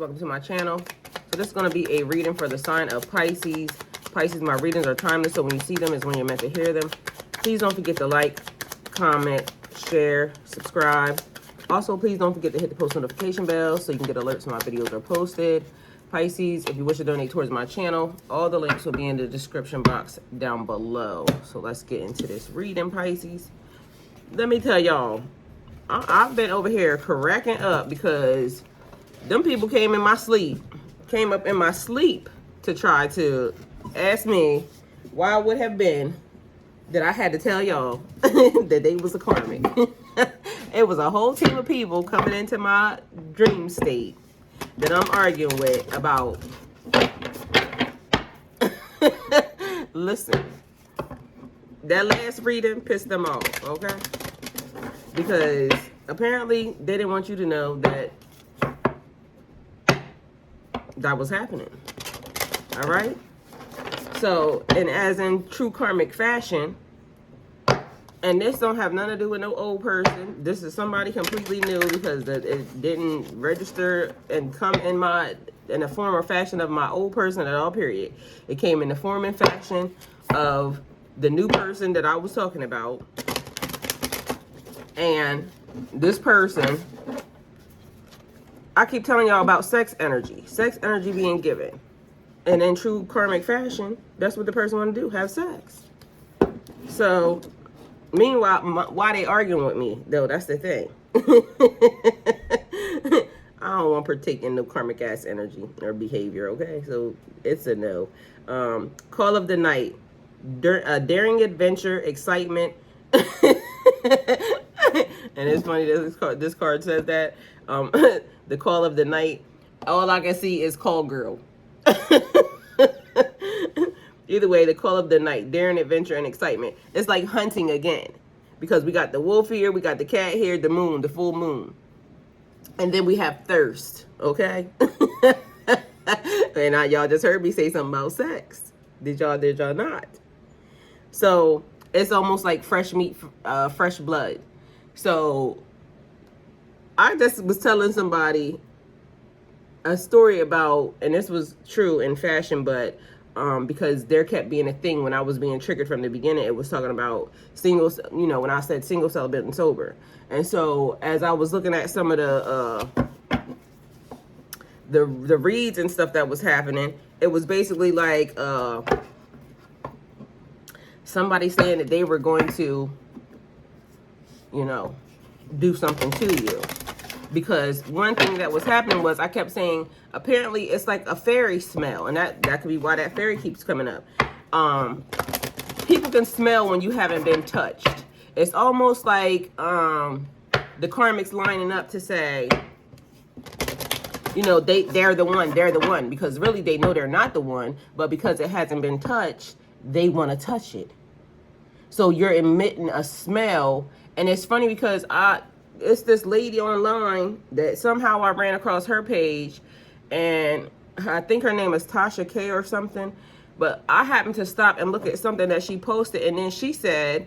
welcome to my channel. So this is going to be a reading for the sign of Pisces. Pisces, my readings are timeless, so when you see them is when you're meant to hear them. Please don't forget to like, comment, share, subscribe. Also, please don't forget to hit the post notification bell so you can get alerts when my videos are posted. Pisces, if you wish to donate towards my channel, all the links will be in the description box down below. So let's get into this reading, Pisces. Let me tell y'all, I've been over here cracking up because them people came up in my sleep to try to ask me why it would have been that I had to tell y'all that they was a karmic. It was a whole team of people coming into my dream state that I'm arguing with about. Listen, that last reading pissed them off, okay? Because apparently they didn't want you to know that that was happening. All right? So, and as in true karmic fashion, and this don't have nothing to do with no old person. This is somebody completely new because it didn't register and come in the form or fashion of my old person at all, period. It came in the form and fashion of the new person that I was talking about. And this person, I keep telling y'all about sex energy being given. And in true karmic fashion, that's what the person want to do, have sex. So, meanwhile, why they arguing with me, though, that's the thing. I don't want to partake in no karmic ass energy or behavior, okay? So, it's a no. Call of the night. Daring adventure, excitement. And it's funny that this card says that. The call of the night. All I can see is call girl. Either way, the call of the night. Daring adventure and excitement. It's like hunting again. Because we got the wolf here, we got the cat here, the moon, the full moon. And then we have thirst, okay? And y'all just heard me say something about sex. Did y'all not? So it's almost like fresh meat, fresh blood. So I just was telling somebody a story about, and this was true in fashion, but because there kept being a thing when I was being triggered from the beginning, it was talking about singles, you know, when I said single, celibate, and sober. And so as I was looking at some of the reads and stuff that was happening, it was basically like somebody saying that they were going to, you know, do something to you. Because one thing that was happening was I kept saying, apparently it's like a fairy smell. And that could be why that fairy keeps coming up. People can smell when you haven't been touched. It's almost like the karmics lining up to say, you know, they're the one. Because really they know they're not the one. But because it hasn't been touched, they want to touch it. So you're emitting a smell. And it's funny because it's this lady online that somehow I ran across her page, and I think her name is Tasha K or something, but I happened to stop and look at something that she posted, and then she said,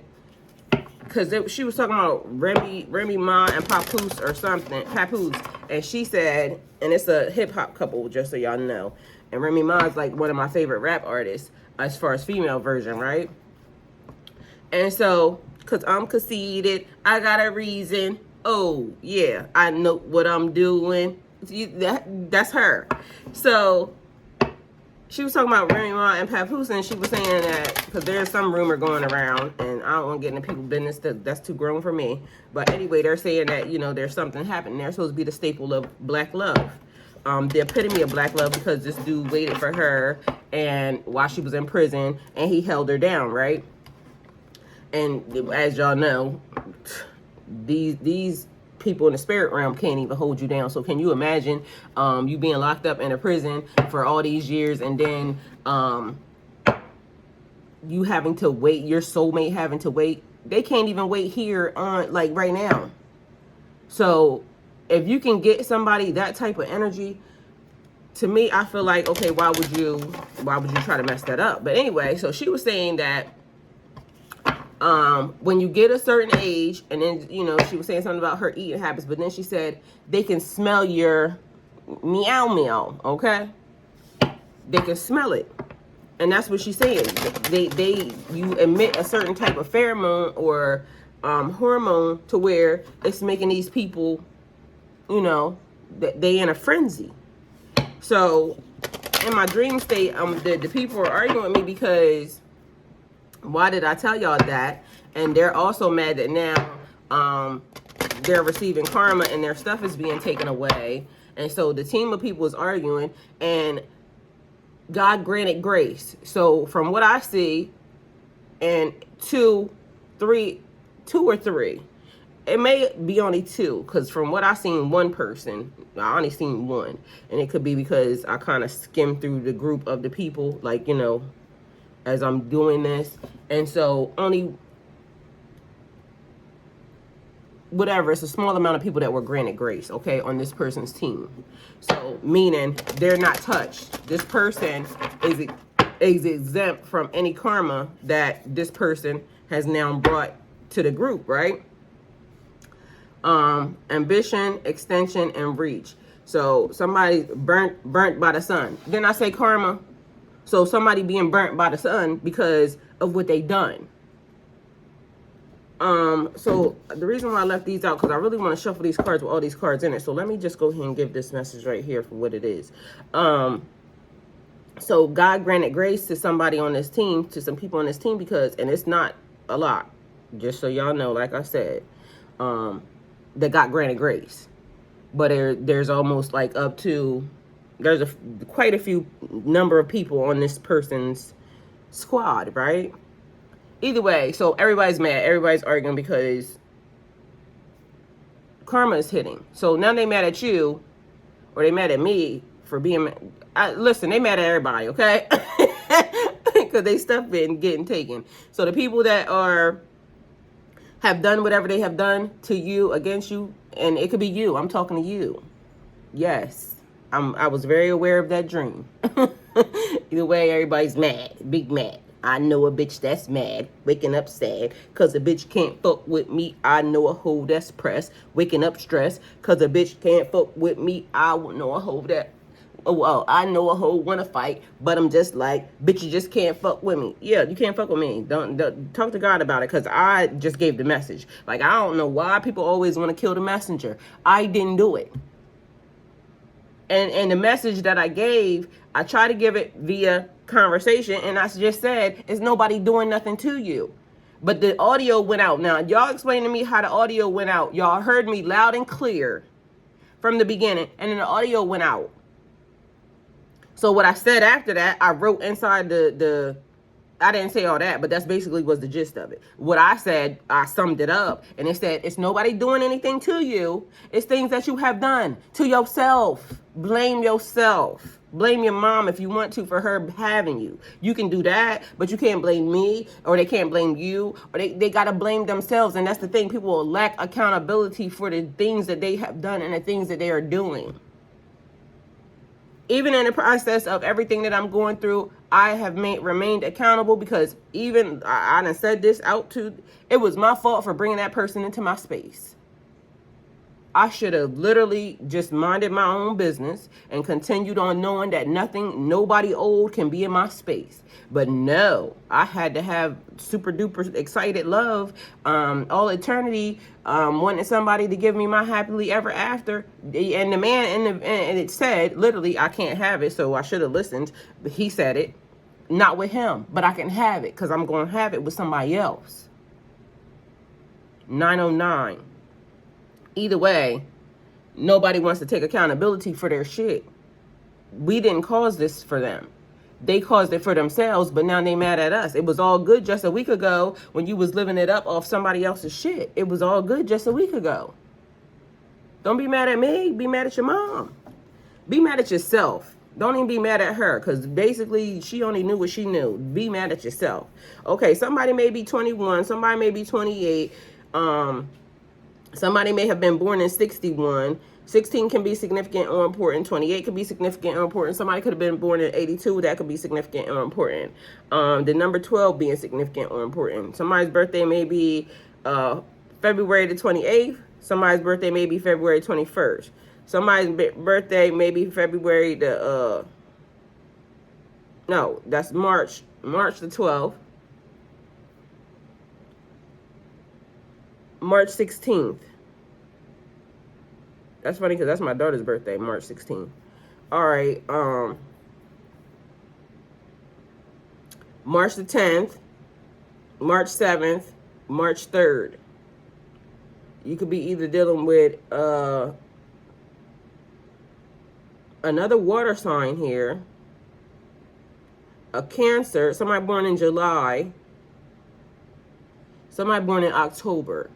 because she was talking about Remy Ma and Papoose or something, Papoose, and she said, and it's a hip-hop couple, just so y'all know, and Remy Ma is like one of my favorite rap artists as far as female version, right? And so, because I'm conceited, I got a reason. Oh, yeah, I know what I'm doing. That's her. So, she was talking about Remy Ma and Papoose, and she was saying that, because there's some rumor going around, and I don't want to get into people's business, that's too grown for me. But anyway, they're saying that, you know, there's something happening. They're supposed to be the staple of black love. The epitome of black love, because this dude waited for her and while she was in prison, and he held her down, right? And as y'all know, these people in the spirit realm can't even hold you down. So can you imagine you being locked up in a prison for all these years, and then you having to wait, your soulmate having to wait? They can't even wait here on, like, right now. So if you can get somebody that type of energy, to me, I feel like, okay, why would you try to mess that up? But anyway, so she was saying that when you get a certain age, and then, you know, she was saying something about her eating habits, but then she said they can smell your meow meow, okay? They can smell it. And that's what she's saying. You emit a certain type of pheromone or hormone to where it's making these people, you know, they in a frenzy. So in my dream state, the people are arguing with me because why did I tell y'all that? And they're also mad that now they're receiving karma and their stuff is being taken away. And so the team of people is arguing, and God granted grace. So from what I see, and two or three, it may be only two, because from what I seen, one person, I only seen one, and it could be because I kind of skimmed through the group of the people, like, you know, as I'm doing this, and so only whatever, it's a small amount of people that were granted grace, okay, on this person's team. So meaning they're not touched. This person is exempt from any karma that this person has now brought to the group, right? Ambition, extension, and reach. So somebody burnt by the sun. Then I say karma. So somebody being burnt by the sun because of what they done. So the reason why I left these out, because I really want to shuffle these cards with all these cards in it. So let me just go ahead and give this message right here for what it is. So God granted grace to somebody on this team, to some people on this team, because, and it's not a lot, just so y'all know, like I said, that got granted grace. But there's almost like up to, there's quite a few number of people on this person's squad, right? Either way, so everybody's mad. Everybody's arguing because karma is hitting. So now they mad at you, or they mad at me for being... listen, they mad at everybody, okay? Because they stuff been getting taken. So the people that have done whatever they have done to you, against you, and it could be you. I'm talking to you. Yes. I was very aware of that dream. Either way, everybody's mad. Big mad. I know a bitch that's mad, waking up sad, cause a bitch can't fuck with me. I know a hoe that's pressed, waking up stressed, cause a bitch can't fuck with me. I know a hoe that, oh, well, I know a hoe wanna fight, but I'm just like, bitch, you just can't fuck with me. Yeah, you can't fuck with me. Don't talk to God about it, cause I just gave the message. Like, I don't know why people always want to kill the messenger. I didn't do it. And the message that I gave, I try to give it via conversation, and I just said, is nobody doing nothing to you. But the audio went out. Now, y'all explain to me how the audio went out. Y'all heard me loud and clear from the beginning, and then the audio went out. So what I said after that, I wrote inside I didn't say all that, but that's basically was the gist of it. What I said, I summed it up, and it said, it's nobody doing anything to you. It's things that you have done to yourself. Blame yourself. Blame your mom if you want to for her having you. You can do that, but you can't blame me, or they can't blame you, or they got to blame themselves. And that's the thing. People will lack accountability for the things that they have done and the things that they are doing. Even in the process of everything that I'm going through, I have remained accountable, because even I done said this out to, it was my fault for bringing that person into my space. I should have literally just minded my own business and continued on knowing that nobody old can be in my space. But no, I had to have super duper excited love, all eternity, wanting somebody to give me my happily ever after. And the man, and it said, literally, I can't have it, so I should have listened. But he said it, not with him, but I can have it, because I'm going to have it with somebody else. 909. Either way, nobody wants to take accountability for their shit. We didn't cause this for them. They caused it for themselves, but now they mad at us. It was all good just a week ago when you was living it up off somebody else's shit. It was all good just a week ago. Don't be mad at me. Be mad at your mom. Be mad at yourself. Don't even be mad at her, because basically she only knew what she knew. Be mad at yourself. Okay, somebody may be 21. Somebody may be 28. Somebody may have been born in 61. 16 can be significant or important. 28 could be significant or important. Somebody could have been born in 82. That could be significant or important. The number 12 being significant or important. Somebody's birthday may be February the 28th. Somebody's birthday may be February 21st. Somebody's birthday maybe February the no, that's March the 12th. March 16th. That's funny because that's my daughter's birthday, March 16th. All right, March the 10th, March 7th, March 3rd. You could be either dealing with another water sign here, a Cancer, somebody born in July, somebody born in October,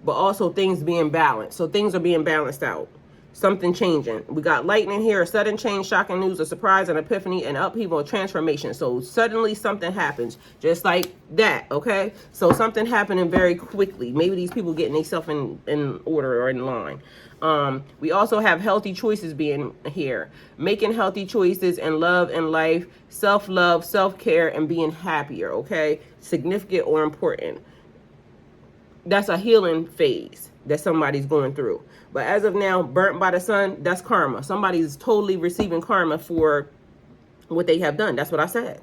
but also things being balanced. So things are being balanced out. Something changing. We got lightning here, a sudden change, shocking news, a surprise, an epiphany, an upheaval, a transformation. So suddenly something happens, just like that, okay? So something happening very quickly. Maybe these people getting themselves in order or in line. We also have healthy choices being here. Making healthy choices in love and life, self-love, self-care, and being happier, okay? Significant or important. That's a healing phase that somebody's going through. But as of now, burnt by the sun, that's karma. Somebody's totally receiving karma for what they have done. That's what I said.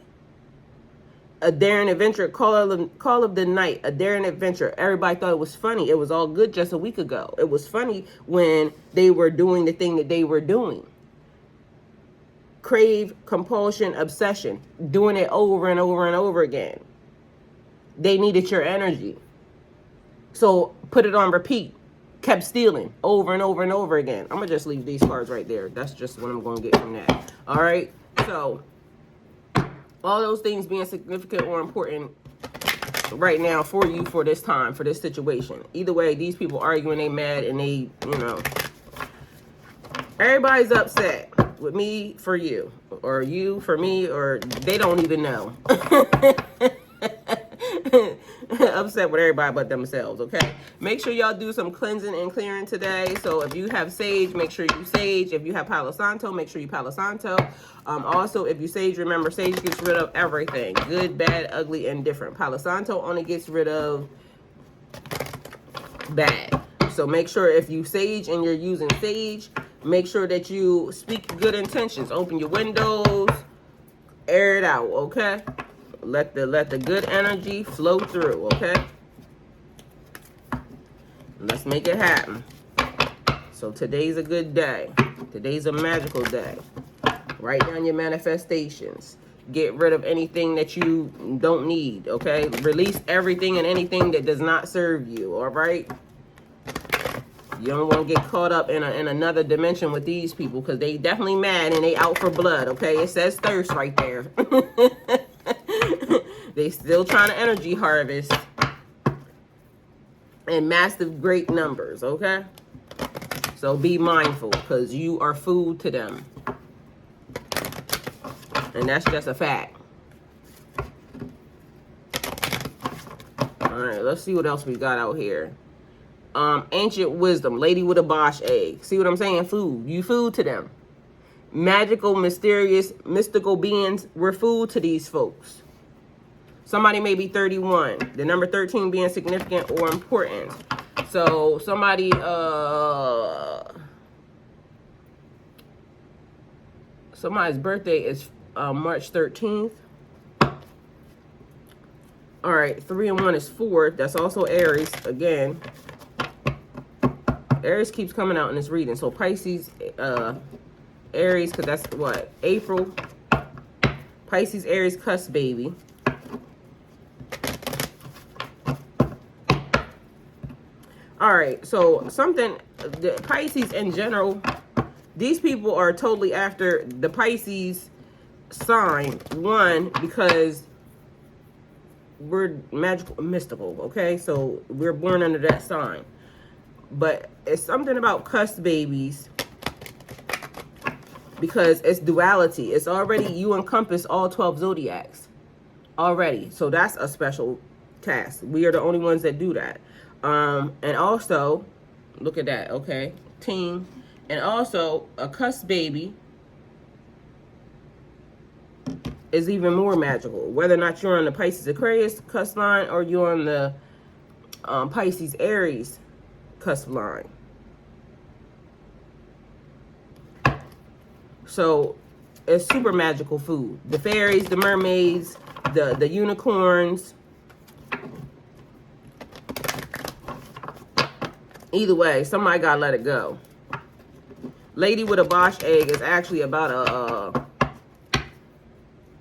A daring adventure, call of the night, a daring adventure. Everybody thought it was funny. It was all good just a week ago. It was funny when they were doing the thing that they were doing. Crave, compulsion, obsession. Doing it over and over and over again. They needed your energy. So put it on repeat. Kept stealing over and over and over again. I'm going to just leave these cards right there. That's just what I'm going to get from that. All right. So all those things being significant or important right now for you for this time, for this situation. Either way, these people arguing, they mad, and they, you know, everybody's upset with me for you, or you for me, or they don't even know. Upset with everybody but themselves, okay? Make sure y'all do some cleansing and clearing today. So if you have sage, make sure you sage. If you have Palo Santo, make sure you Palo Santo. Also, if you sage, remember, sage gets rid of everything. Good, bad, ugly, and different. Palo Santo only gets rid of bad. So make sure if you sage and you're using sage, make sure that you speak good intentions. Open your windows, air it out, okay? Let the good energy flow through, okay? Let's make it happen. So today's a good day. Today's a magical day. Write down your manifestations. Get rid of anything that you don't need, okay? Release everything and anything that does not serve you, all right? You don't want to get caught up in another dimension with these people, because they definitely mad and they out for blood, okay? It says thirst right there. They still trying to energy harvest in massive great numbers, okay? So be mindful, because you are food to them. And that's just a fact. All right, let's see what else we got out here. Ancient wisdom, lady with a Bosch egg. See what I'm saying? Food. You food to them. Magical, mysterious, mystical beings, we're food to these folks. Somebody may be 31. The number 13 being significant or important. So somebody, somebody's birthday is March 13th. All right, 3 and 1 is 4. That's also Aries again. Aries keeps coming out in this reading. So Pisces, Aries, because that's what? April. Pisces, Aries, cusp baby. All right, so something, the Pisces in general, these people are totally after the Pisces sign. One, because we're magical, mystical, okay? So we're born under that sign. But it's something about cusp babies, because it's duality. It's already, you encompass all 12 zodiacs already. So that's a special task. We are the only ones that do that. And also, look at that, okay? Team. And also, a cusp baby is even more magical. Whether or not you're on the Pisces Aquarius cusp line, or you're on the Pisces Aries cusp line. So it's super magical food. The fairies, the mermaids, the unicorns. Either way, somebody gotta let it go. Lady with a Bosch egg is actually about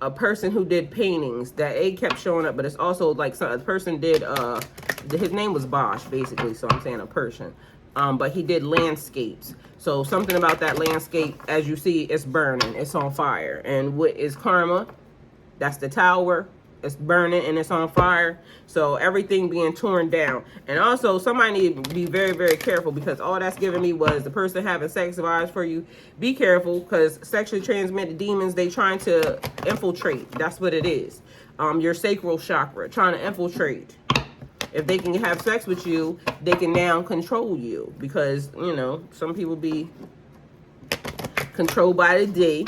a person who did paintings. That egg kept showing up, but it's also like a person did his name was Bosch, basically, so I'm saying a person. But he did landscapes. So something about that landscape, as you see, it's burning, it's on fire. And what is karma? That's the tower. It's burning and it's on fire. So everything being torn down. And also, somebody need to be very, very careful, because all that's giving me was the person having sex vibes for you. Be careful, because sexually transmitted demons, they trying to infiltrate. That's what it is. Your sacral chakra, trying to infiltrate. If they can have sex with you, they can now control you, because, you know, some people be controlled by the D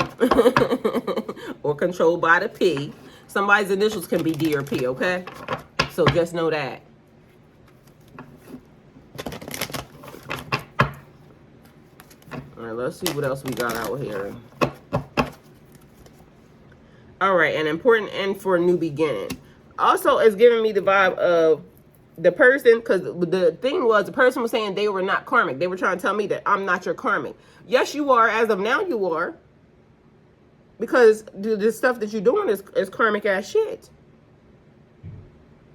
or controlled by the P. Somebody's initials can be D or P, okay? So just know that. All right, let's see what else we got out here. All right, an important end for a new beginning. Also, it's giving me the vibe of the person, because the thing was, the person was saying they were not karmic. They were trying to tell me that I'm not your karmic. Yes, you are. As of now, you are. Because the stuff that you're doing is karmic ass shit.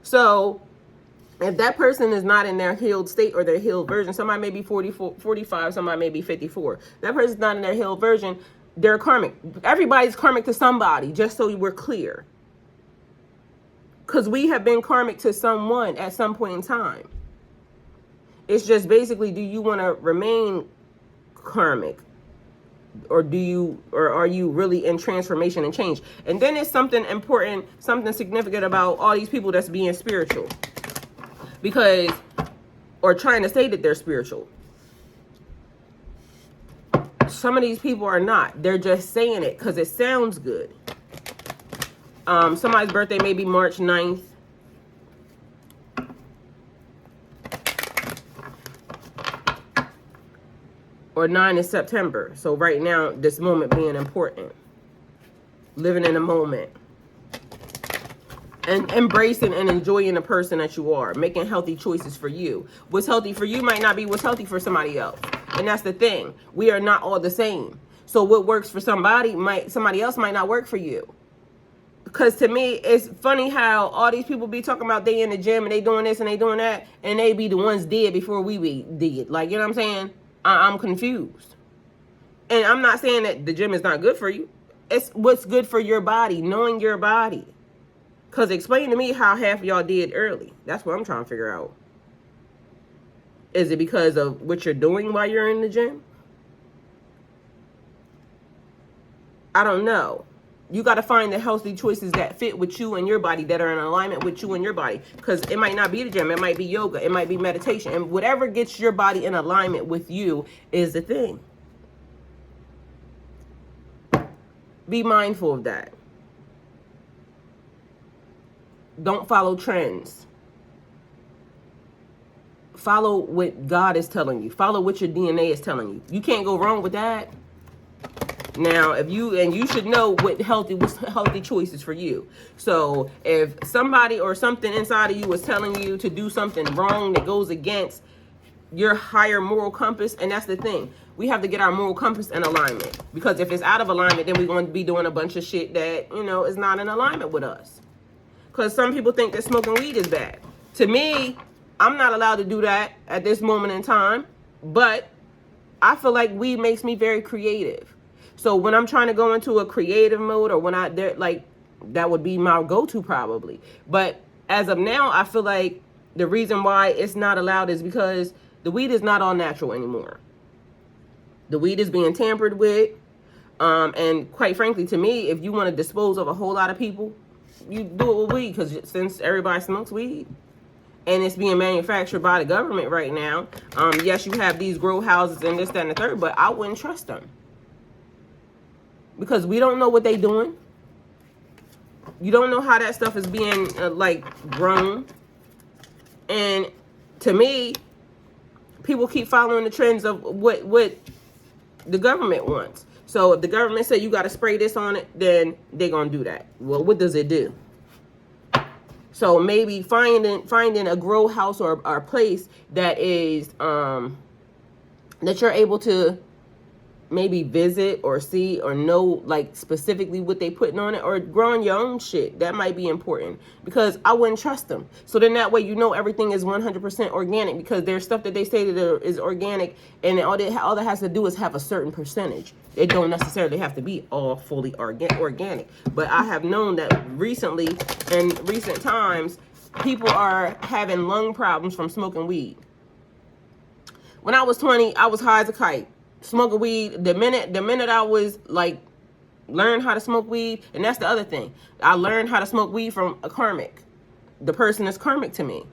So if that person is not in their healed state or their healed version, somebody may be 44, 45, somebody may be 54. That person's not in their healed version, they're karmic. Everybody's karmic to somebody, just so we're clear. Because we have been karmic to someone at some point in time. It's just basically, do you want to remain karmic? Or are you really in transformation and change? And then it's something important, something significant about all these people that's being spiritual. Because, or trying to say that they're spiritual. Some of these people are not. They're just saying it because it sounds good. Somebody's birthday may be March 9th. Or 9 is September. So right now, this moment being important. Living in a moment. And embracing and enjoying the person that you are. Making healthy choices for you. What's healthy for you might not be what's healthy for somebody else. And that's the thing. We are not all the same. So what works for somebody else might not work for you. Because to me, it's funny how all these people be talking about they in the gym and they doing this and they doing that. And they be the ones dead before we be dead. Like, you know what I'm saying? I'm confused. And I'm not saying that the gym is not good for you. It's what's good for your body, knowing your body. Because explain to me how half of y'all did early. That's what I'm trying to figure out. Is it because of what you're doing while you're in the gym? I don't know. You got to find the healthy choices that fit with you and your body, that are in alignment with you and your body. Because it might not be the gym. It might be yoga. It might be meditation. And whatever gets your body in alignment with you is the thing. Be mindful of that. Don't follow trends. Follow what God is telling you. Follow what your DNA is telling you. You can't go wrong with that. Now, you should know what's healthy choices for you. So if somebody or something inside of you was telling you to do something wrong that goes against your higher moral compass, and that's the thing, we have to get our moral compass in alignment. Because if it's out of alignment, then we're going to be doing a bunch of shit that, is not in alignment with us. Because some people think that smoking weed is bad. To me, I'm not allowed to do that at this moment in time. But I feel like weed makes me very creative. So when I'm trying to go into a creative mode, or when that would be my go-to probably. But as of now, I feel like the reason why it's not allowed is because the weed is not all natural anymore. The weed is being tampered with. And quite frankly, to me, if you want to dispose of a whole lot of people, you do it with weed, because since everybody smokes weed and it's being manufactured by the government right now, yes, you have these grow houses and this, that, and the third, but I wouldn't trust them. Because we don't know what they're doing. You don't know how that stuff is being, grown. And to me, people keep following the trends of what the government wants. So if the government say you got to spray this on it, then they're going to do that. Well, what does it do? So maybe finding a grow house or a place that is that you're able to maybe visit or see or know like specifically what they putting on it, or growing your own shit. That might be important, because I wouldn't trust them. So then that way you know everything is 100% organic, because there's stuff that they say that is organic, and all that has to do is have a certain percentage. It don't necessarily have to be all fully organic. But I have known that recently, in recent times, people are having lung problems from smoking weed. When I was 20, I was high as a kite. Smoking weed, the minute I was like, learn how to smoke weed, and that's the other thing. I learned how to smoke weed from a karmic. The person is karmic to me.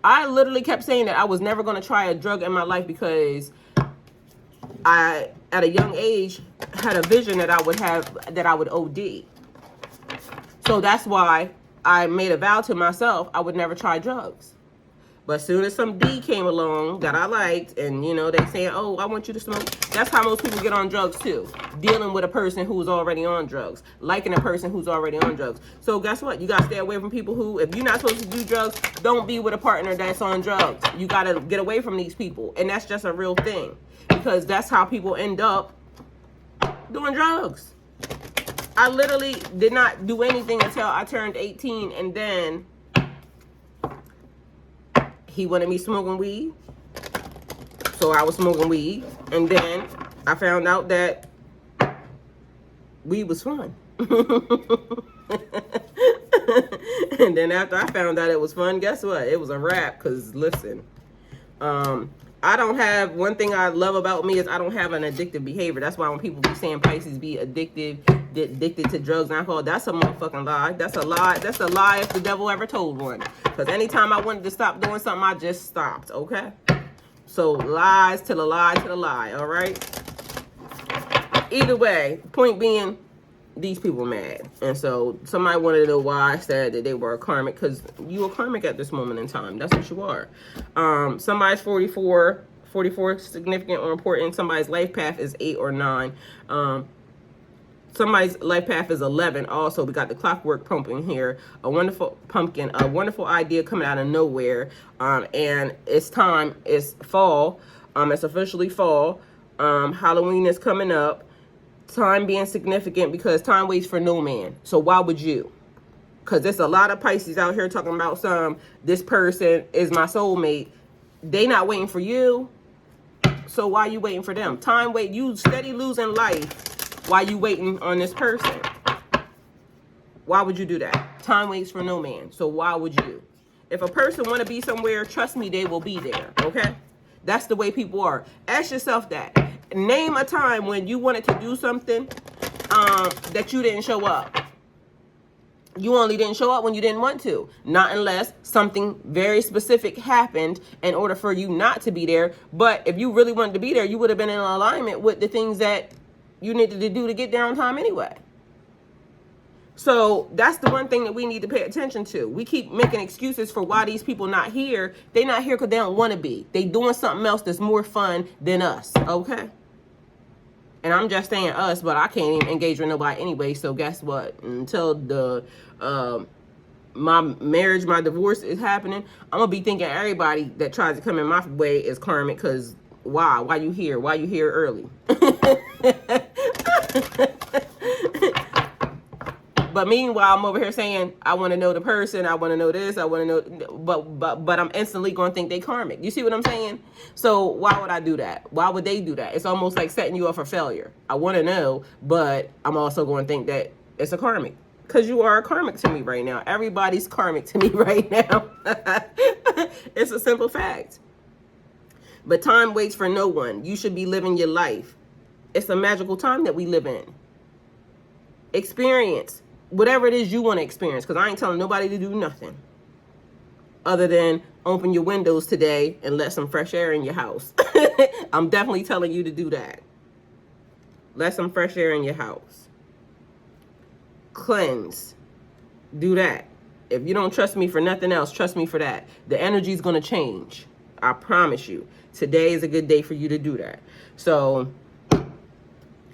I literally kept saying that I was never going to try a drug in my life, because I, at a young age, had a vision that I would OD. So that's why I made a vow to myself I would never try drugs. But as soon as some D came along that I liked, and you know, they saying, oh, I want you to smoke. That's how most people get on drugs too. Dealing with a person who's already on drugs. Liking a person who's already on drugs. So guess what? You got to stay away from people who, if you're not supposed to do drugs, don't be with a partner that's on drugs. You got to get away from these people. And that's just a real thing. Because that's how people end up doing drugs. I literally did not do anything until I turned 18, and then he wanted me smoking weed, so I was smoking weed, and then I found out that weed was fun. And then after I found out it was fun, guess what? It was a wrap, because listen, I don't have, one thing I love about me is I don't have an addictive behavior. That's why when people be saying Pisces be addicted to drugs and alcohol, that's a motherfucking lie. That's a lie. That's a lie if the devil ever told one. Because anytime I wanted to stop doing something, I just stopped, okay? So lies to the lie to the lie, all right? Either way, point being, these people mad. And so somebody wanted to know why I said that they were a karmic, because you are karmic at this moment in time. That's what you are. Somebody's 44 significant or important. Somebody's life path is 8 or 9. Somebody's life path is 11. Also, we got the clockwork pumpkin here. A wonderful pumpkin, a wonderful idea coming out of nowhere. And it's time. It's fall. It's officially fall. Halloween is coming up. Time being significant, because time waits for no man. So why would you? Because there's a lot of Pisces out here talking about this person is my soulmate. They not waiting for you. So why you waiting for them? Time wait. You steady losing life while you waiting on this person. Why would you do that? Time waits for no man. So why would you? If a person want to be somewhere, trust me, they will be there. Okay? That's the way people are. Ask yourself that. Name a time when you wanted to do something that you didn't show up. You only didn't show up when you didn't want to. Not unless something very specific happened in order for you not to be there. But if you really wanted to be there, you would have been in alignment with the things that you needed to do to get there on time anyway. So that's the one thing that we need to pay attention to. We keep making excuses for why these people not here. They not here because they don't want to be. They doing something else that's more fun than us. Okay? And I'm just saying us, but I can't even engage with nobody anyway. So guess what? Until my marriage, my divorce is happening, I'm going to be thinking everybody that tries to come in my way is karmic. Because why? Why you here? Why you here early? But meanwhile, I'm over here saying, I want to know the person. I want to know this. I want to know. But I'm instantly going to think they karmic. You see what I'm saying? So why would I do that? Why would they do that? It's almost like setting you up for failure. I want to know, but I'm also going to think that it's a karmic. Because you are a karmic to me right now. Everybody's karmic to me right now. It's a simple fact. But time waits for no one. You should be living your life. It's a magical time that we live in. Experience whatever it is you want to experience, because I ain't telling nobody to do nothing other than open your windows today and let some fresh air in your house. I'm definitely telling you to do that. Let some fresh air in your house. Cleanse. Do that. If you don't trust me for nothing else, trust me for that. The energy is going to change. I promise you. Today is a good day for you to do that. So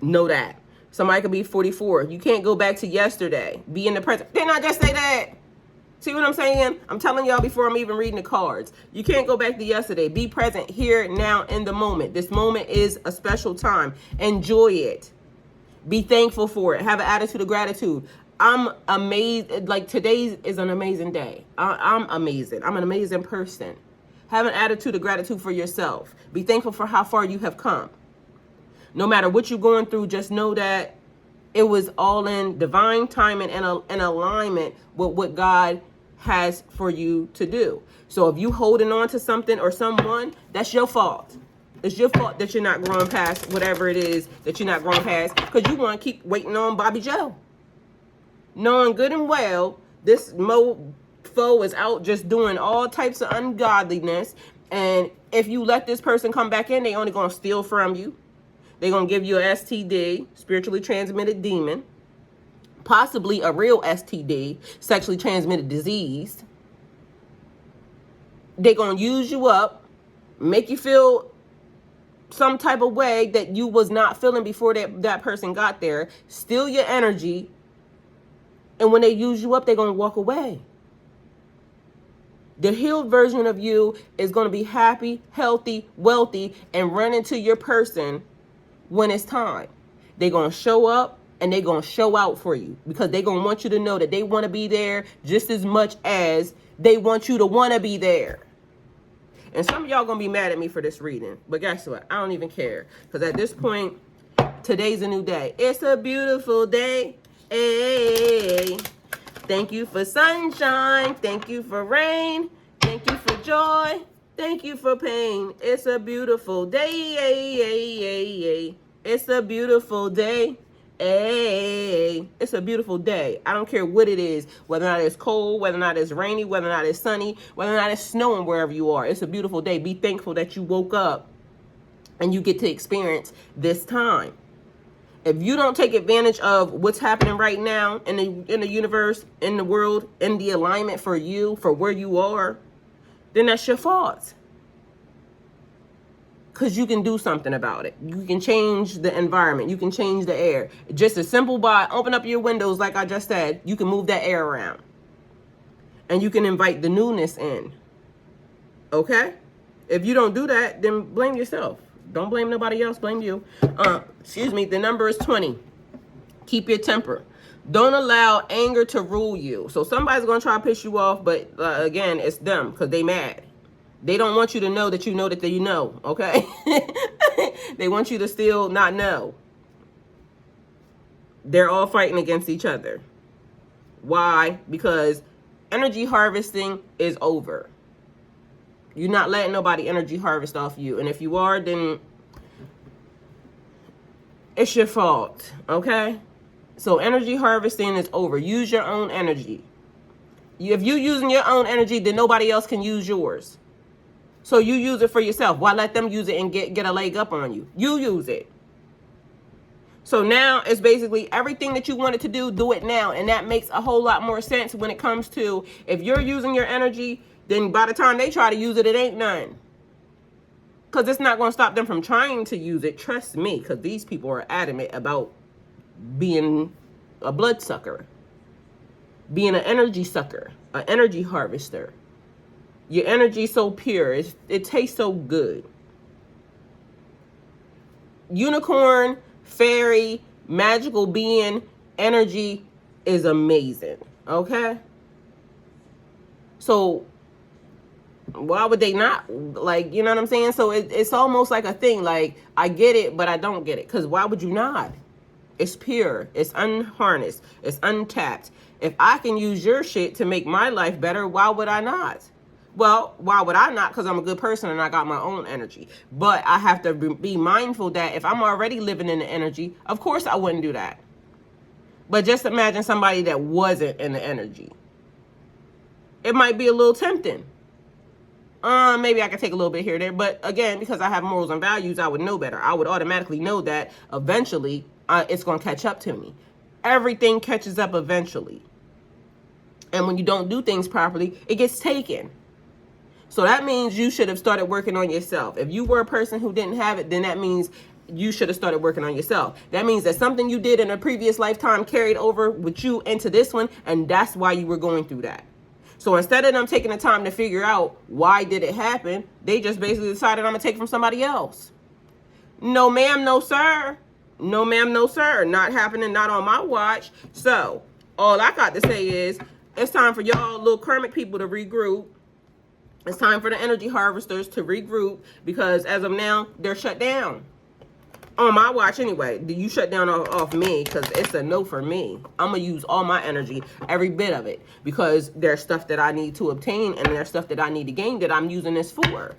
Know that. Somebody could be 44. You can't go back to yesterday. Be in the present. Didn't I just say that? See what I'm saying? I'm telling y'all before I'm even reading the cards. You can't go back to yesterday. Be present here, now, in the moment. This moment is a special time. Enjoy it. Be thankful for it. Have an attitude of gratitude. I'm amazed. Like, today is an amazing day. I'm amazing. I'm an amazing person. Have an attitude of gratitude for yourself. Be thankful for how far you have come. No matter what you're going through, just know that it was all in divine timing and alignment with what God has for you to do. So if you holding on to something or someone, that's your fault. It's your fault that you're not growing past whatever it is that you're not growing past, because you want to keep waiting on Bobby Joe. Knowing good and well, this mofo is out just doing all types of ungodliness. And if you let this person come back in, they only going to steal from you. They're going to give you a STD, spiritually transmitted demon, possibly a real STD, sexually transmitted disease. They're going to use you up, make you feel some type of way that you was not feeling before that person got there, steal your energy, and when they use you up, they're going to walk away. The healed version of you is going to be happy, healthy, wealthy, and run into your person when it's time. They're going to show up and they're going to show out for you, because they're going to want you to know that they want to be there just as much as they want you to want to be there. And some of y'all going to be mad at me for this reading, but guess what? I don't even care, because at this point, today's a new day. It's a beautiful day. Hey, thank you for sunshine. Thank you for rain. Thank you for joy. Thank you for pain. It's a beautiful day. It's a beautiful day. It's a beautiful day. I don't care what it is, whether or not it's cold, whether or not it's rainy, whether or not it's sunny, whether or not it's snowing wherever you are. It's a beautiful day. Be thankful that you woke up and you get to experience this time. If you don't take advantage of what's happening right now in the universe, in the world, in the alignment for you, for where you are, then that's your fault. Because you can do something about it. You can change the environment. You can change the air. Just as simple by open up your windows, like I just said, you can move that air around. And you can invite the newness in. Okay? If you don't do that, then blame yourself. Don't blame nobody else. Blame you. Excuse me. The number is 20. Keep your temper. Don't allow anger to rule you. So somebody's going to try to piss you off, but again, it's them because they mad. They don't want you to know that you know that you know, okay? They want you to still not know. They're all fighting against each other. Why? Because energy harvesting is over. You're not letting nobody energy harvest off you. And if you are, then it's your fault, okay? So energy harvesting is over. Use your own energy. If you're using your own energy, then nobody else can use yours. So you use it for yourself. Why let them use it and get a leg up on you? You use it. So now it's basically everything that you wanted to do it now. And that makes a whole lot more sense when it comes to if you're using your energy, then by the time they try to use it, it ain't none. Because it's not going to stop them from trying to use it. Trust me, because these people are adamant about being a bloodsucker, being an energy sucker, an energy harvester. Your energy so pure. It tastes so good. Unicorn, fairy, magical being, energy is amazing. Okay? So why would they not? Like, you know what I'm saying? So it's almost like a thing. Like, I get it, but I don't get it. Because why would you not? It's pure. It's unharnessed. It's untapped. If I can use your shit to make my life better, why would I not? Well, why would I not? Because I'm a good person and I got my own energy. But I have to be mindful that if I'm already living in the energy, of course I wouldn't do that. But just imagine somebody that wasn't in the energy. It might be a little tempting. Maybe I could take a little bit here or there. But again, because I have morals and values, I would know better. I would automatically know that eventually it's going to catch up to me. Everything catches up eventually. And when you don't do things properly, it gets taken. So that means you should have started working on yourself. If you were a person who didn't have it, then that means you should have started working on yourself. That means that something you did in a previous lifetime carried over with you into this one, and that's why you were going through that. So instead of them taking the time to figure out why did it happen, they just basically decided, I'm going to take it from somebody else. No, ma'am, no, sir. No, ma'am, no, sir. Not happening, not on my watch. So all I got to say is, it's time for y'all little karmic people to regroup. It's time for the energy harvesters to regroup, because as of now, they're shut down. On my watch anyway. Do you shut down off me? Because it's a no for me. I'm going to use all my energy, every bit of it, because there's stuff that I need to obtain and there's stuff that I need to gain that I'm using this for.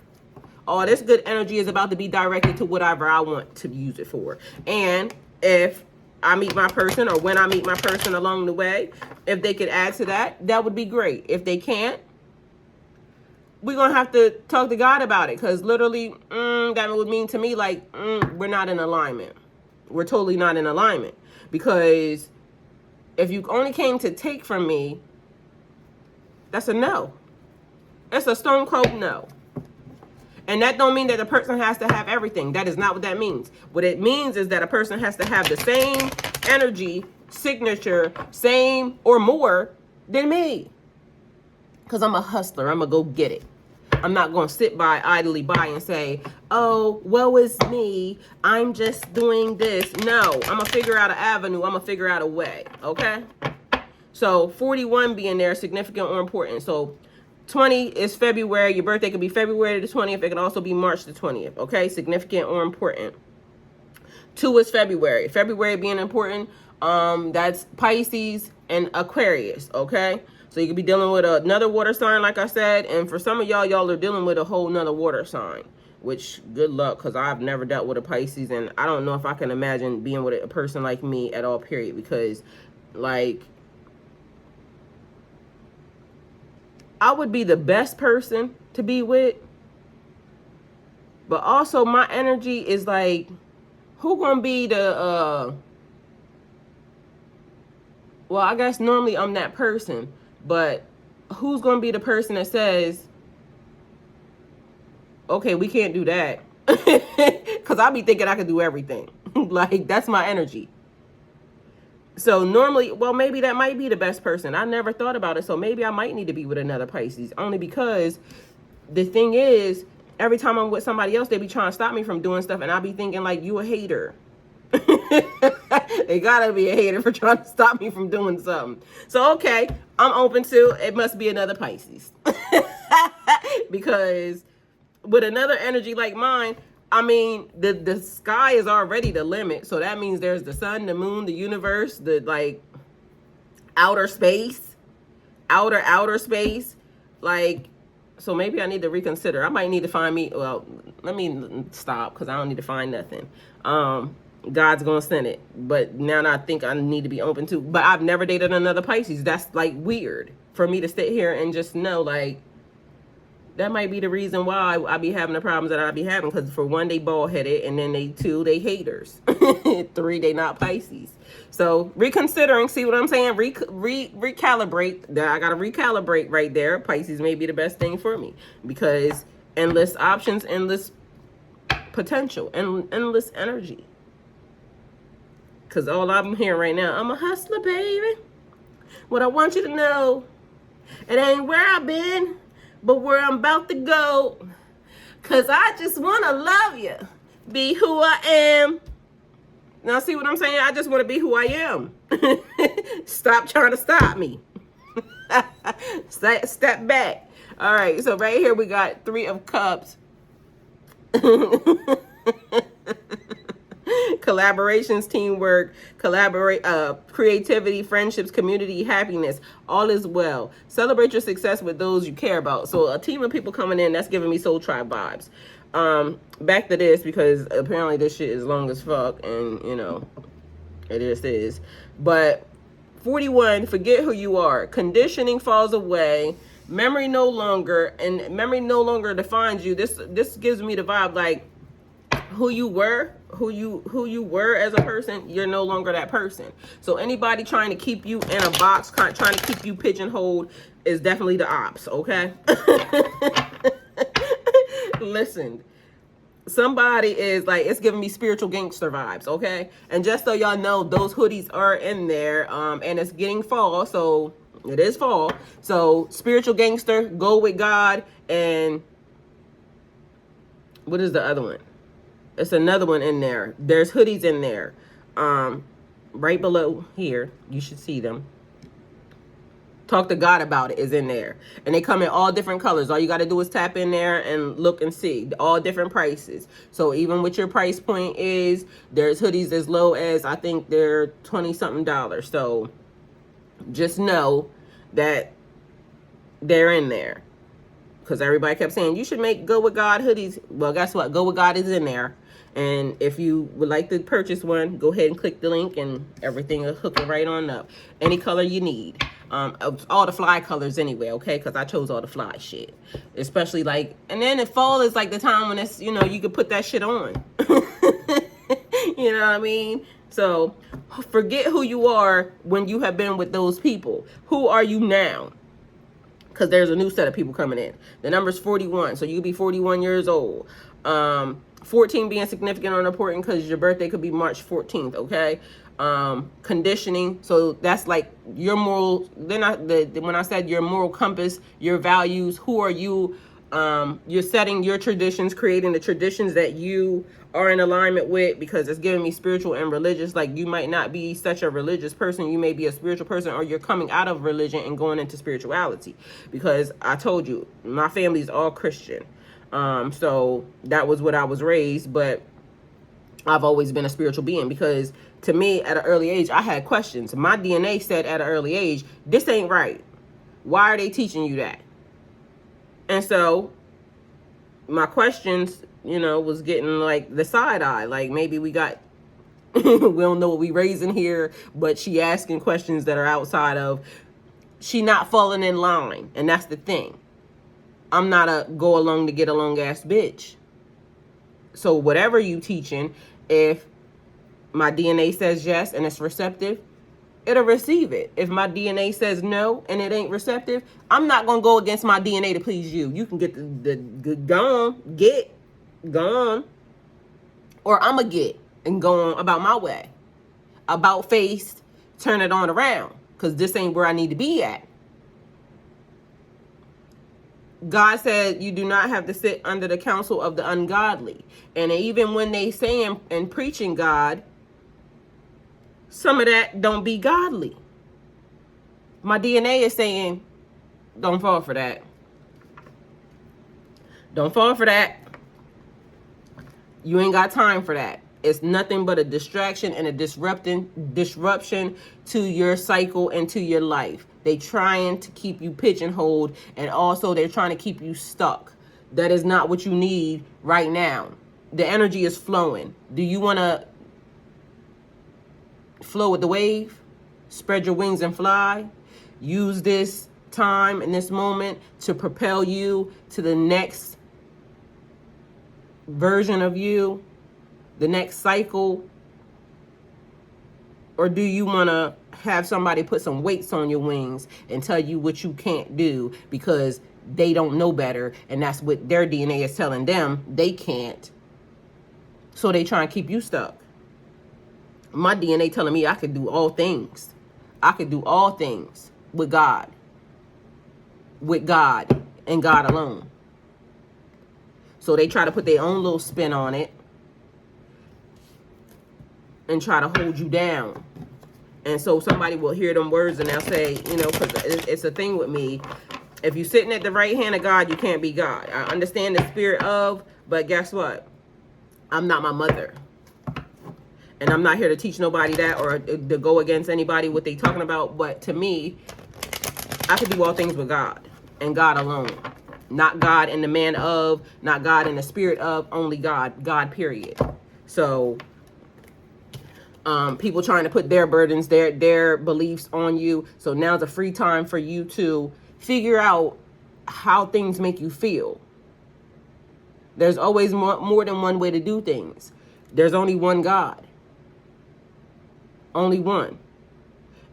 All this good energy is about to be directed to whatever I want to use it for. And if I meet my person, or when I meet my person along the way, if they could add to that, that would be great. If they can't, we're going to have to talk to God about it, because literally that would mean to me like we're not in alignment. We're totally not in alignment, because if you only came to take from me, that's a no. It's a stone cold no. And that don't mean that the person has to have everything. That is not what that means. What it means is that a person has to have the same energy, signature, same or more than me. Because I'm a hustler. I'm going to go get it. I'm not going to sit by, idly by and say, oh, woe is me. I'm just doing this. No, I'm going to figure out an avenue. I'm going to figure out a way. Okay? So 41 being there, significant or important. So 20 is February. Your birthday could be February the 20th. It could also be March the 20th. Okay? Significant or important. 2 is February. February being important, that's Pisces and Aquarius. Okay? So you could be dealing with another water sign, like I said. And for some of y'all are dealing with a whole nother water sign. Which, good luck, because I've never dealt with a Pisces. And I don't know if I can imagine being with a person like me at all, period. Because, like, I would be the best person to be with. But also, my energy is like, who gonna be the, well, I guess normally I'm that person. But who's going to be the person that says, okay, we can't do that? Because I'll be thinking I can do everything. Like, that's my energy. So normally, well, maybe that might be the best person. I never thought about it. So maybe I might need to be with another Pisces. Only because the thing is, every time I'm with somebody else, they be trying to stop me from doing stuff. And I'll be thinking, like, you a hater. They gotta be a hater for trying to stop me from doing something. So, okay, I'm open to, it must be another Pisces. Because with another energy like mine, I mean, the sky is already the limit. So that means there's the sun, the moon, the universe, the, like, outer space, outer space. Like, so maybe I need to reconsider. I might need to find me, well, let me stop, because I don't need to find nothing. God's gonna send it. But now I think I need to be open to, but I've never dated another Pisces. That's like weird for me to sit here and just know, like, that might be the reason why I be having the problems that I be having. Because for one, they bald-headed, and then they haters. 3, they not Pisces. So reconsidering, see what I'm saying? Recalibrate. That I gotta recalibrate right there. Pisces may be the best thing for me, because endless options, endless potential, and endless energy. Because all I'm hearing right now, I'm a hustler, baby. What I want you to know, it ain't where I've been, but where I'm about to go. Because I just want to love you. Be who I am. Now, see what I'm saying? I just want to be who I am. Stop trying to stop me. Step back. All right, so right here we got 3 of Cups. Collaborations, teamwork, creativity, friendships, community, happiness, all is well. Celebrate your success with those you care about. So a team of people coming in, that's giving me Soul Tribe vibes. Back to this, because apparently this shit is long as fuck, and you know, it just is. But 41, forget who you are. Conditioning falls away. Memory no longer defines you. This gives me the vibe like, who you were as a person, you're no longer that person. So anybody trying to keep you in a box, trying to keep you pigeonholed, is definitely the ops, okay? Listen, somebody is like, it's giving me spiritual gangster vibes, okay? And just so y'all know, those hoodies are in there, and it's getting fall, so it is fall. So spiritual gangster, go with God, and what is the other one? It's another one in there. There's hoodies in there. Right below here, you should see them. Talk to God about it is in there. And they come in all different colors. All you got to do is tap in there and look and see. All different prices. So even what your price point is, there's hoodies as low as, I think they're $20-something. So just know that they're in there. Because everybody kept saying, you should make Go With God hoodies. Well, guess what? Go With God is in there. And if you would like to purchase one, go ahead and click the link and everything will hook it right on up. Any color you need. All the fly colors anyway, okay? Because I chose all the fly shit. Especially like, and then the fall is like the time when it's, you know, you could put that shit on. You know what I mean? So forget who you are when you have been with those people. Who are you now? Because there's a new set of people coming in. The number's 41, so you could be 41 years old. 14 being significant or important because your birthday could be March 14th, okay? Conditioning, so that's like your moral, when I said your moral compass, your values, who are you? You're setting your traditions, creating the traditions that you are in alignment with, because it's giving me spiritual and religious. Like, you might not be such a religious person, you may be a spiritual person, or you're coming out of religion and going into spirituality, because I told you my family's all Christian. So that was what I was raised, but I've always been a spiritual being, because to me at an early age I had questions. My DNA said at an early age, this ain't right. Why are they teaching you that? And so my questions, you know, was getting like the side eye, like maybe we got we don't know what we raising here, but she asking questions that are outside of, she not falling in line. And that's the thing. I'm not a go along to get along ass bitch. So whatever you teaching, if my DNA says yes and it's receptive, it'll receive it. If my DNA says no and it ain't receptive, I'm not gonna go against my DNA to please you. You can get the go on, or I'ma get and go on about my way. About face, turn it on around, because this ain't where I need to be at. God said you do not have to sit under the counsel of the ungodly. And even when they say and preaching God, some of that don't be godly. My DNA is saying, don't fall for that. Don't fall for that. You ain't got time for that. It's nothing but a distraction and a disruption to your cycle and to your life. They trying to keep you pigeonholed, and also they're trying to keep you stuck. That is not what you need right now. The energy is flowing. Do you want to flow with the wave? Spread your wings and fly. Use this time and this moment to propel you to the next version of you, the next cycle? Or do you want to have somebody put some weights on your wings and tell you what you can't do because they don't know better, and that's what their DNA is telling them they can't, so they try and keep you stuck? My DNA telling me I could do all things. I could do all things with God and God alone. So they try to put their own little spin on it and try to hold you down. And so somebody will hear them words and they'll say, you know, because it's a thing with me. If you're sitting at the right hand of God, you can't be God. I understand the spirit of, but guess what? I'm not my mother. And I'm not here to teach nobody that or to go against anybody what they talking about. But to me, I could do all things with God and God alone. Not God in the man of, not God in the spirit of, only God. God, period. So people trying to put their burdens, their beliefs on you. So now's a free time for you to figure out how things make you feel. There's always more than one way to do things. There's only one God. Only one.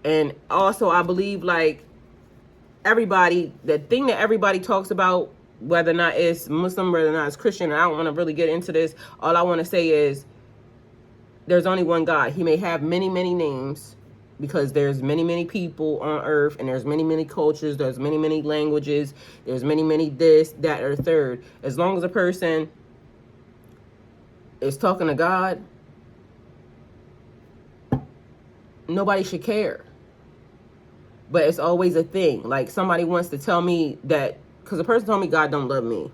And also I believe, like, everybody, the thing that everybody talks about whether or not it's Muslim, whether or not it's Christian. I don't want to really get into this. All I want to say is there's only one God. He may have many, many names because there's many, many people on earth, and there's many, many cultures. There's many, many languages. There's many, many this, that, or third. As long as a person is talking to God, nobody should care. But it's always a thing. Like, somebody wants to tell me that, because a person told me God don't love me.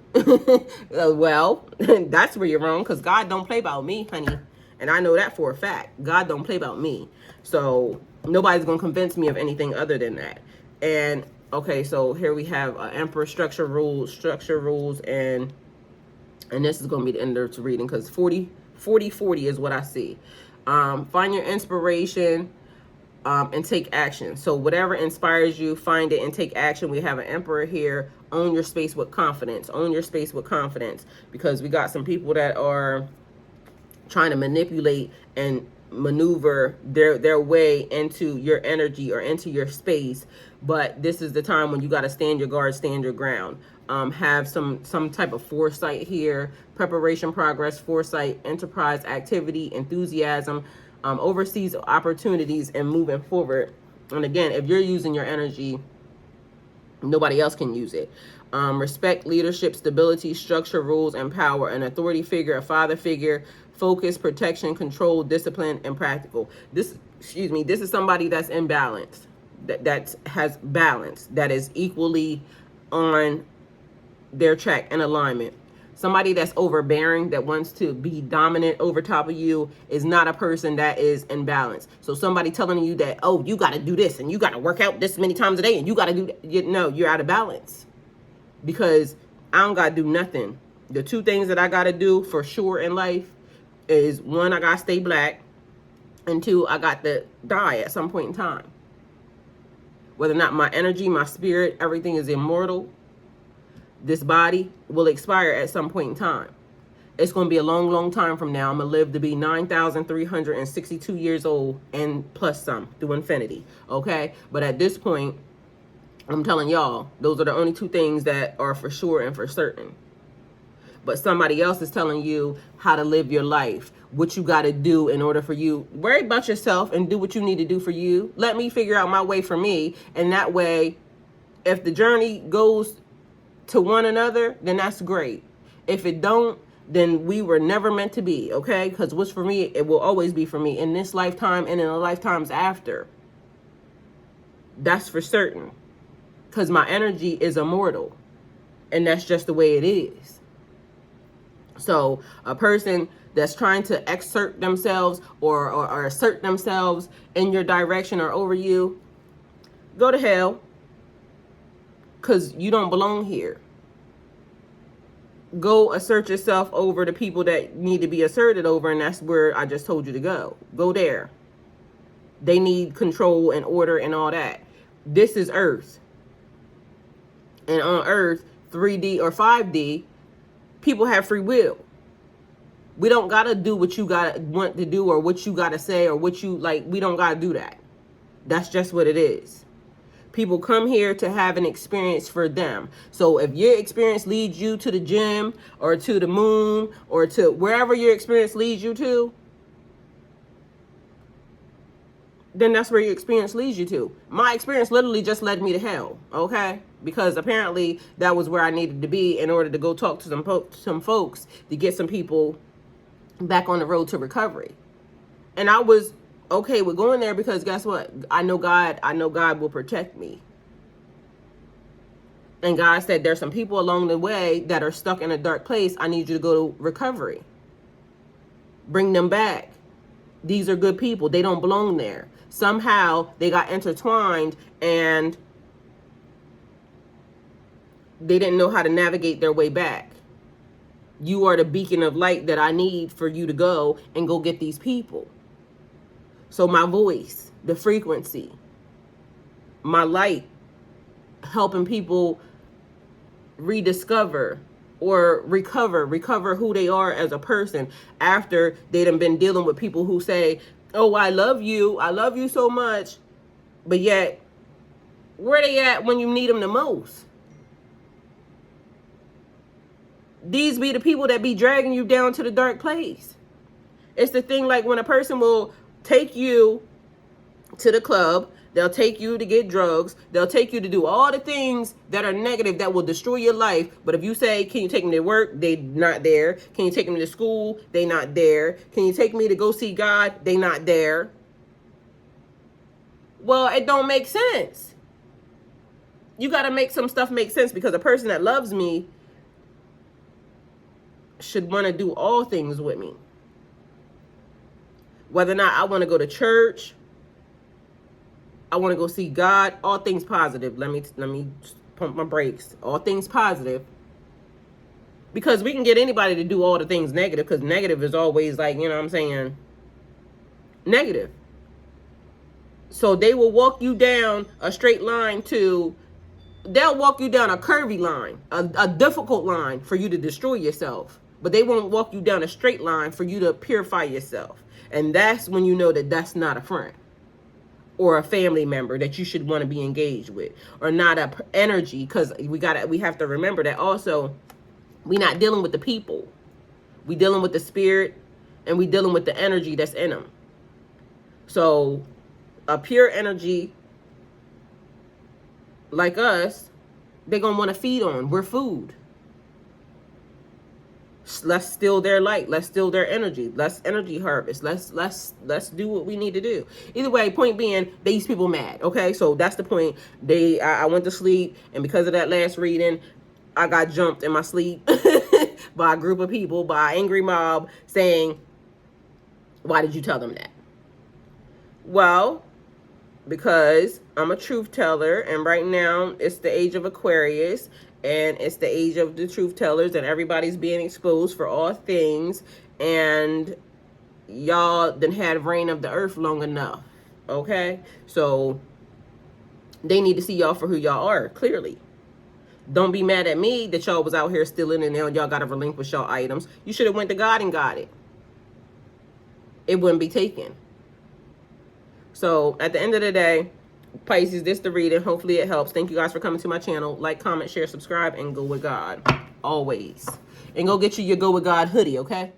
Well, that's where you're wrong, because God don't play about me, honey. And I know that for a fact. God don't play about me. So nobody's going to convince me of anything other than that. And, okay, so here we have Emperor structure rules, and this is going to be the end of the reading, because 40 is what I see. Find your inspiration. And take action. So whatever inspires you, find it and take action. We have an Emperor here. Own your space with confidence. Own your space with confidence. Because we got some people that are trying to manipulate and maneuver their way into your energy or into your space. But this is the time when you got to stand your guard, stand your ground. Have some type of foresight here. Preparation, progress, foresight, enterprise, activity, enthusiasm. Overseas opportunities and moving forward. And again, if you're using your energy, nobody else can use it. Respect, leadership, stability, structure, rules, and power. An authority figure, a father figure, focus, protection, control, discipline, and practical. This is somebody that's in balance, that has balance, that is equally on their track and alignment. Somebody that's overbearing, that wants to be dominant over top of you, is not a person that is in balance. So somebody telling you that, oh, you got to do this and you got to work out this many times a day and you got to do that. No, you're out of balance, because I don't got to do nothing. The two things that I got to do for sure in life is, one, I got to stay black, and two, I got to die at some point in time. Whether or not my energy, my spirit, everything is immortal, this body will expire at some point in time. It's going to be a long, long time from now. I'm going to live to be 9,362 years old and plus some through infinity. Okay? But at this point, I'm telling y'all, those are the only two things that are for sure and for certain. But somebody else is telling you how to live your life, what you got to do in order for you. Worry about yourself and do what you need to do for you. Let me figure out my way for me. And that way, if the journey goes to one another, then that's great. If it don't, then we were never meant to be, okay? Because what's for me, it will always be for me in this lifetime and in the lifetimes after. That's for certain. Because my energy is immortal. And that's just the way it is. So a person that's trying to exert themselves or assert themselves in your direction or over you, go to hell. Because you don't belong here. Go assert yourself over the people that need to be asserted over, and that's where I just told you to go. Go there. They need control and order and all that. This is Earth. And on Earth, 3D or 5D, people have free will. We don't got to do what you got to want to do or what you got to say or what you like. We don't got to do that. That's just what it is. People come here to have an experience for them. So if your experience leads you to the gym or to the moon or to wherever your experience leads you to, then that's where your experience leads you to. My experience literally just led me to hell, okay? Because apparently that was where I needed to be in order to go talk to some folks to get some people back on the road to recovery. And I was okay with going there because guess what? I know God will protect me. And God said there's some people along the way that are stuck in a dark place. I need you to go to recovery. Bring them back. These are good people. They don't belong there. Somehow they got intertwined and they didn't know how to navigate their way back. You are the beacon of light that I need for you to go and go get these people. So my voice, the frequency, my light, helping people rediscover or recover who they are as a person after they done been dealing with people who say, oh, I love you so much, but yet, where they at when you need them the most? these be the people that be dragging you down to the dark place. It's the thing, like when a person will take you to the club, they'll take you to get drugs, they'll take you to do all the things that are negative that will destroy your life. But if you say, can you take me to work? They not there. Can you take me to school? They not there. Can you take me to go see God? They not there. Well, it don't make sense. You got to make some stuff make sense, because a person that loves me should want to do all things with me. Whether or not I want to go to church, I want to go see God, all things positive. Let me pump my brakes. All things positive. Because we can get anybody to do all the things negative, because negative is always like, you know what I'm saying, negative. So they will walk you down a straight line to, they'll walk you down a curvy line, a difficult line for you to destroy yourself. But they won't walk you down a straight line for you to purify yourself. And that's when you know that that's not a friend or a family member that you should want to be engaged with, or not a energy. Because we have to remember that also, we're not dealing with the people. We dealing with the spirit, and we dealing with the energy that's in them. So a pure energy like us, they're going to want to feed on. We're food. Let's steal their light. Let's steal their energy. Let's energy harvest. Let's do what we need to do. Either way, point being, these people mad. Okay, so that's the point. I went to sleep, and because of that last reading, I got jumped in my sleep by a group of people, by an angry mob, saying, "Why did you tell them that?" Well, because I'm a truth teller, and right now it's the age of Aquarius, and it's the age of the truth tellers, and everybody's being exposed for all things, and y'all done had reign of the earth long enough. Okay, so they need to see y'all for who y'all are, clearly. Don't be mad at me that y'all was out here stealing, and now y'all gotta relinquish y'all items. You should have went to God and got it. It wouldn't be taken. So at the end of the day, Pisces, this the reading. Hopefully it helps. Thank you guys for coming to my channel. Like, comment, share, subscribe, and go with God. Always. And go get you your Go With God hoodie, okay?